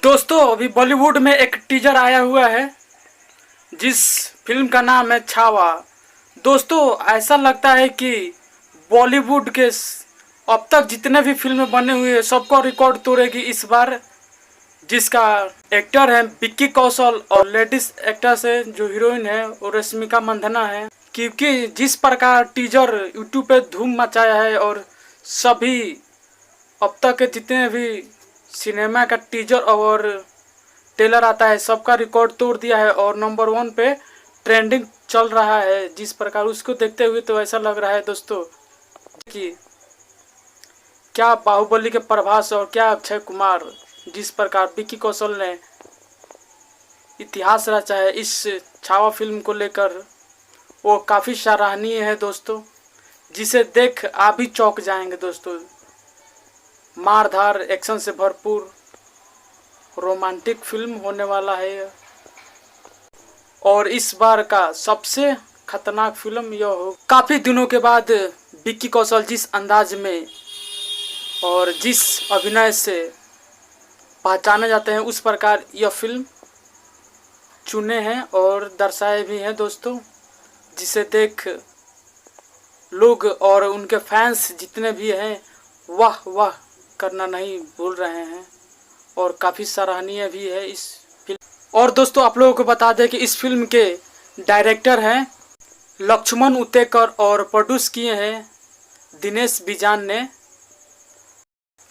दोस्तों अभी बॉलीवुड में एक टीजर आया हुआ है जिस फिल्म का नाम है छावा। दोस्तों ऐसा लगता है कि बॉलीवुड के अब तक जितने भी फिल्में बने हुए हैं सबको रिकॉर्ड तोड़ेगी इस बार। जिसका एक्टर है विक्की कौशल और लेडीज एक्ट्रेस है जो हीरोइन है वो रश्मिका मंदाना है। क्योंकि जिस प्रकार टीजर यूट्यूब पे धूम मचाया है और सभी अब तक के जितने भी सिनेमा का टीजर और ट्रेलर आता है सबका रिकॉर्ड तोड़ दिया है और नंबर 1 पे ट्रेंडिंग चल रहा है। जिस प्रकार उसको देखते हुए तो ऐसा लग रहा है दोस्तों कि क्या बाहुबली के प्रभास और क्या अक्षय कुमार, जिस प्रकार विक्की कौशल ने इतिहास रचा है इस छावा फिल्म को लेकर, वो काफ़ी सराहनीय है दोस्तों। जिसे देख आप भी चौंक जाएंगे दोस्तों। मारधार एक्शन से भरपूर रोमांटिक फिल्म होने वाला है और इस बार का सबसे खतरनाक फिल्म यह हो। काफ़ी दिनों के बाद विक्की कौशल जिस अंदाज में और जिस अभिनय से पहचाने जाते हैं उस प्रकार यह फिल्म चुने हैं और दर्शाए भी हैं दोस्तों। जिसे देख लोग और उनके फैंस जितने भी हैं वाह वाह करना नहीं भूल रहे हैं और काफ़ी सराहनीय भी है इस फिल्म। और दोस्तों आप लोगों को बता दें कि इस फिल्म के डायरेक्टर हैं लक्ष्मण उतेकर और प्रोड्यूस किए हैं दिनेश बिजान ने।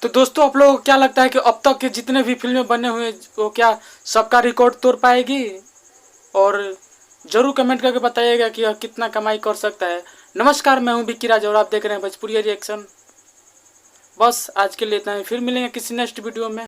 तो दोस्तों आप लोगों को क्या लगता है कि अब तक के जितने भी फिल्में बने हुए वो क्या सबका रिकॉर्ड तोड़ पाएगी? और ज़रूर कमेंट करके बताइएगा कि यह कितना कमाई कर सकता है। नमस्कार, मैं हूं विक्की राज और आप देख रहे हैं भोजपुरी रिएक्शन। बस आज के लिए इतना ही, फिर मिलेंगे किसी नेक्स्ट वीडियो में।